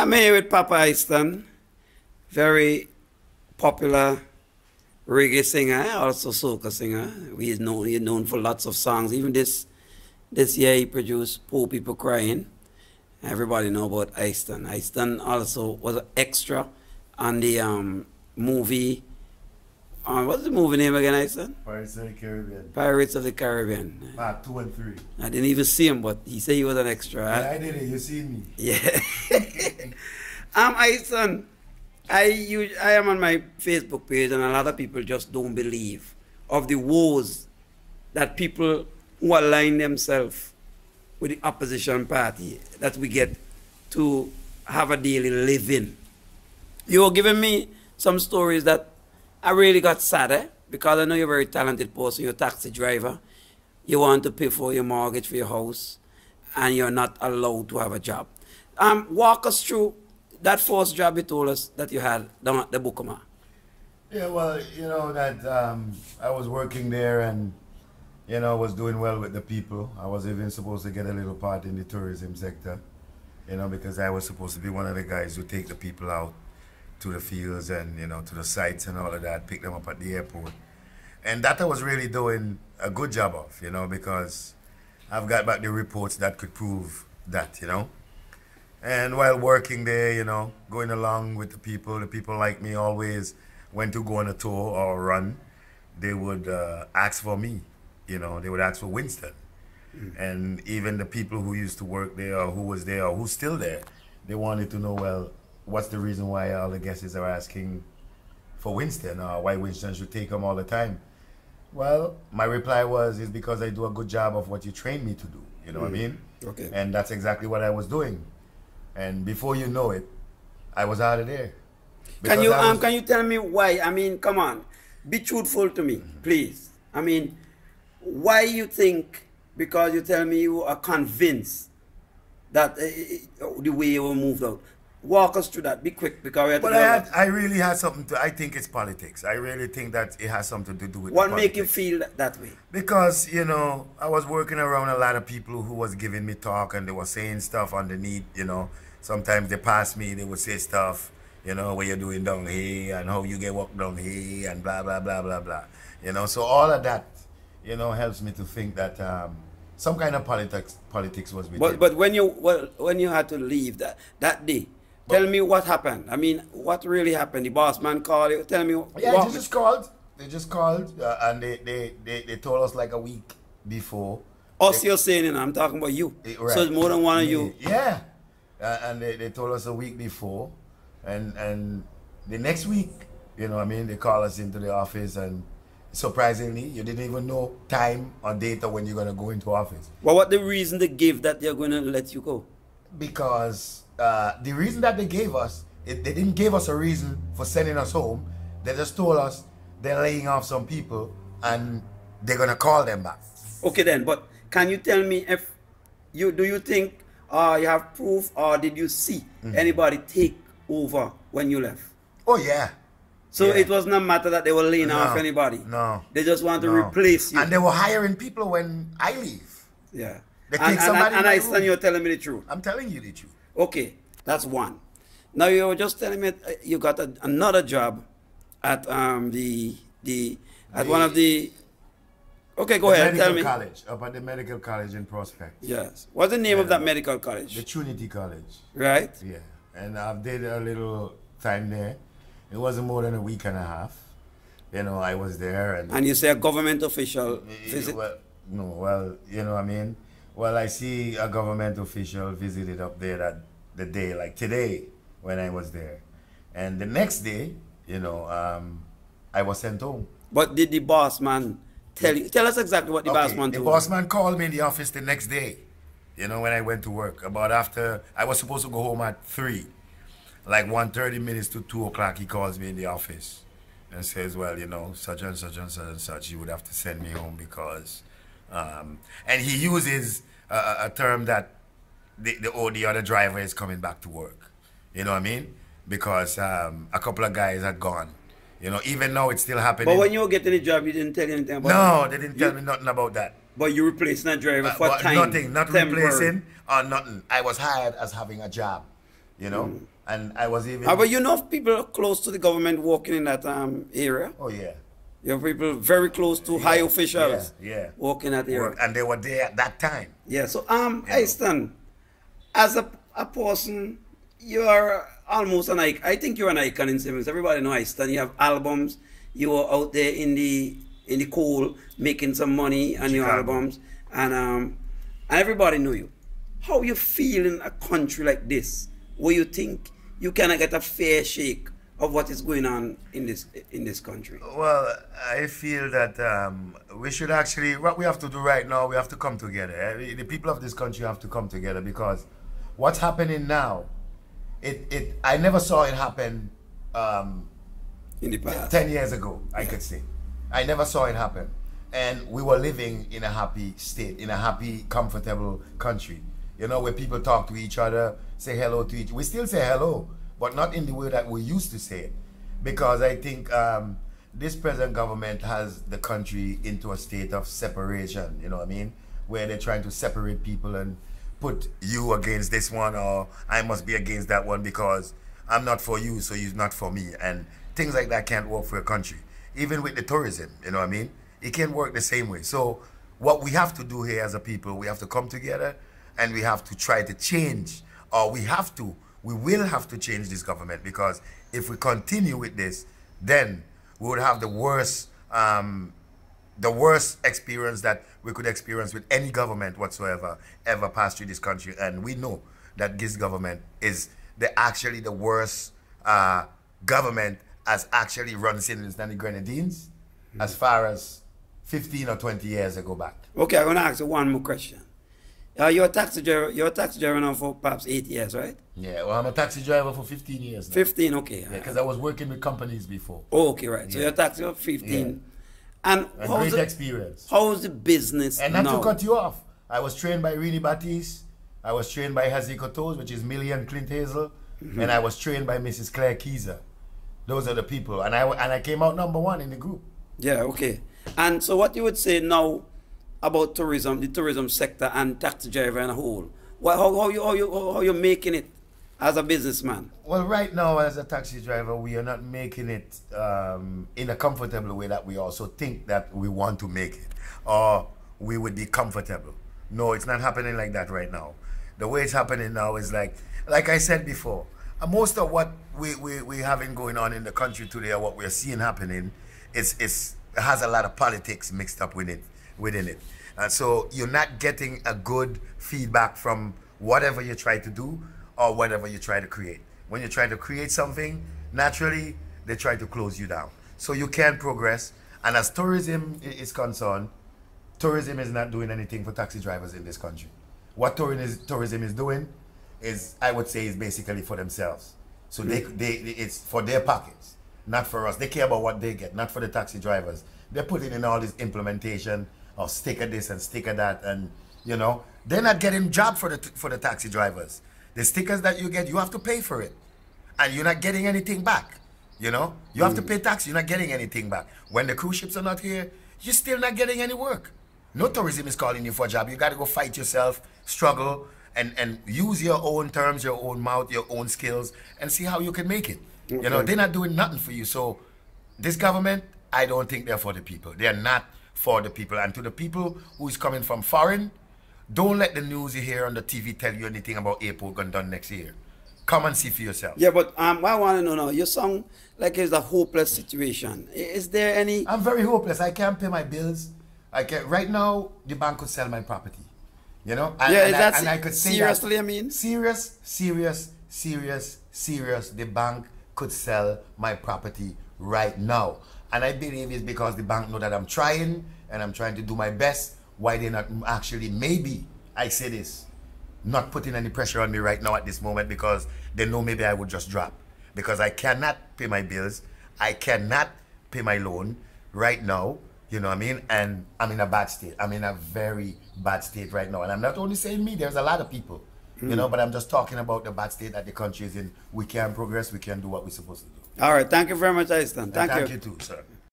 I'm here with Papa Iston, very popular reggae singer, also soca singer. He's known for lots of songs. Even this year he produced Poor People Crying. Everybody know about Iston. Iston also was an extra on the movie. What's the movie name again, Iston? Pirates of the Caribbean. Pirates of the Caribbean. Part 2 and 3. I didn't even see him, but he said he was an extra. Yeah, I did it. You seen me. Yeah. Iston, I am on my Facebook page, and a lot of people just don't believe of the woes that people who align themselves with the opposition party that we get to have a daily living. You were giving me some stories that I really got sad, because I know you're a very talented person. You're a taxi driver. You want to pay for your mortgage for your house, and you're not allowed to have a job. Walk us through that first job you told us that you had down at the Bukama. Yeah, well, you know that I was working there and, you know, was doing well with the people. I was even supposed to get a little part in the tourism sector, you know, because I was supposed to be one of the guys who take the people out to the fields and, you know, to the sites and all of that, pick them up at the airport. And that I was really doing a good job of, you know, because I've got back the reports that could prove that, you know. And while working there, you know, going along with the people like me always, when to go on a tour or a run, they would ask for me, you know, they would ask for Winston. And even the people who used to work there or who was there or who's still there, they wanted to know, well, what's the reason why all the guests are asking for Winston, or why Winston should take them all the time? Well, my reply was, it's because I do a good job of what you trained me to do, you know what I mean? Okay. And that's exactly what I was doing. And before you know it, I was out of there. Can you tell me why? I mean, come on, be truthful to me, please. I mean, why you think, because you tell me you are convinced that the way you were moved out. Walk us through that. Be quick, because we have to. But I really had something to. I think it's politics. I really think that it has something to do with. What make you feel that way? Because, you know, I was working around a lot of people who was giving me talk, and they were saying stuff underneath. You know, sometimes they passed me, they would say stuff. You know, what you're doing down here and how you get work down here and blah blah blah blah blah. You know, so all of that, you know, helps me to think that some kind of politics was with it. But when you had to leave that day. Tell me what happened. I mean, what really happened? The boss man called you. Tell me. Yeah, they just called. They just called, and they told us like a week before. Us, you're saying, and I'm talking about you. Right. So it's more than one of you. Yeah, and they told us a week before, and the next week, you know what I mean, they called us into the office, and surprisingly, you didn't even know time or date or when you're gonna go into office. Well, what the reason they give that they're gonna let you go? Because the reason that they gave us, they didn't give us a reason for sending us home. They just told us they're laying off some people and they're gonna call them back. Okay then, but can you tell me if do you think you have proof, or did you see anybody take over when you left? Oh yeah. So yeah. it was not matter that they were laying off anybody. No. They just want to replace you. And they were hiring people when I leave. Yeah. They take somebody. And I stand, you're telling me the truth. I'm telling you the truth. Okay, that's one. Now you were just telling me you got another job at one of the. Okay, go ahead. Tell me. College, up at the medical college in Prospect. Yes. What's the name of that medical college? The Trinity College. Right. Yeah, and I did a little time there. It wasn't more than a week and a half. You know, I was there, and you say a government official visit. Well, no, well, you know what I mean. Well, I see a government official visited up there the day, like today, when I was there. And the next day, you know, I was sent home. But did the boss man tell us exactly what the boss man told you? The boss man called me in the office the next day, you know, when I went to work. About after, I was supposed to go home at 3. Like 1:30 minutes to 2 o'clock, he calls me in the office and says, well, you know, such and such and such and such, you would have to send me home because... and he uses a term that the other driver is coming back to work. You know what I mean? Because a couple of guys had gone. You know, even now it's still happening. But when you were getting the job, you didn't tell anything about No, it? They didn't tell me nothing about that. But you replacing that driver for time? Nothing, not replacing or nothing. I was hired as having a job. you know. And I was even... But you know people close to the government working in that area? Oh, yeah. You have people very close to high officials working at the area. And they were there at that time. Yeah, so Iston, as a person, you are almost an icon. I think you're an icon in Simmons. Everybody know Iston. You have albums. You are out there in the coal making some money on your albums, and everybody know you. How you feel in a country like this, where you think you cannot get a fair shake of what is going on in this country? Well, I feel that we should actually, what we have to do right now, we have to come together. The people of this country have to come together, because what's happening now, I never saw it happen in the past. 10 years ago, I could say. I never saw it happen. And we were living in a happy state, in a happy, comfortable country. You know, where people talk to each other, say hello to each other. We still say hello, but not in the way that we used to say it. Because I think this present government has the country into a state of separation, you know what I mean? Where they're trying to separate people and put you against this one, or I must be against that one because I'm not for you, so you're not for me. And things like that can't work for a country. Even with the tourism, you know what I mean? It can't work the same way. So what we have to do here as a people, we have to come together and we have to try to change, or we will have to change this government, because if we continue with this, then we would have the worst experience that we could experience with any government whatsoever ever passed through this country. And we know that this government is actually the worst government has actually run since the Grenadines, as far as 15 or 20 years ago back. Okay, I'm going to ask you one more question. You're a taxi driver. You're a taxi driver now for perhaps 8 years, right? Yeah, well, I'm a taxi driver for 15 years now. 15, okay. Yeah, because I was working with companies before. Oh, okay, right. So you're a taxi driver for 15. Yeah. And great experience. How's the business and not now? to cut you off, I was trained by Rini Batiste. I was trained by Haziko Toes, which is Millie and Clint Hazel. And I was trained by Mrs. Claire Keyser. Those are the people. And I came out #1 in the group. Yeah, okay. And so what you would say now about tourism, the tourism sector and taxi driver in a whole? How you making it as a businessman? Well, right now as a taxi driver, we are not making it in a comfortable way that we also think that we want to make it, or we would be comfortable. No, it's not happening like that right now. The way it's happening now is like I said before, most of what we having going on in the country today, or what we're seeing happening, has a lot of politics mixed up within it. And so you're not getting a good feedback from whatever you try to do or whatever you try to create. When you try to create something, naturally, they try to close you down. So you can't progress. And as tourism is concerned, tourism is not doing anything for taxi drivers in this country. What tourism is doing is, I would say, is basically for themselves. So it's for their pockets, not for us. They care about what they get, not for the taxi drivers. They're putting in all this implementation of sticker this and sticker that, and you know, they're not getting job for the taxi drivers. The stickers that you get, you have to pay for it, and you're not getting anything back. You know, you have to pay tax, you're not getting anything back. When the cruise ships are not here, you're still not getting any work. No tourism is calling you for a job. You got to go fight yourself, struggle, and use your own terms, your own mouth, your own skills, and see how you can make it. Okay. You know, they're not doing nothing for you. So this government, I don't think they're for the people. They're not for the people. And to the people who is coming from foreign, don't let the news you hear on the TV tell you anything about airport going done next year. Come and see for yourself. Yeah, but I want to know now, you sound like it's a hopeless situation. Is there any... I'm very hopeless. I can't pay my bills. I can't. Right now, the bank could sell my property. You know? And I could say seriously, that, I mean? Serious. The bank could sell my property right now. And I believe it's because the bank know that I'm trying, and I'm trying to do my best. Why they're not actually, maybe, I say this, not putting any pressure on me right now at this moment, because they know maybe I would just drop. Because I cannot pay my bills. I cannot pay my loan right now. You know what I mean? And I'm in a bad state. I'm in a very bad state right now. And I'm not only saying me, there's a lot of people. You know, but I'm just talking about the bad state that the country is in. We can't progress. We can't do what we're supposed to do. All right. Thank you very much, Iston. Thank you. Thank you too, sir.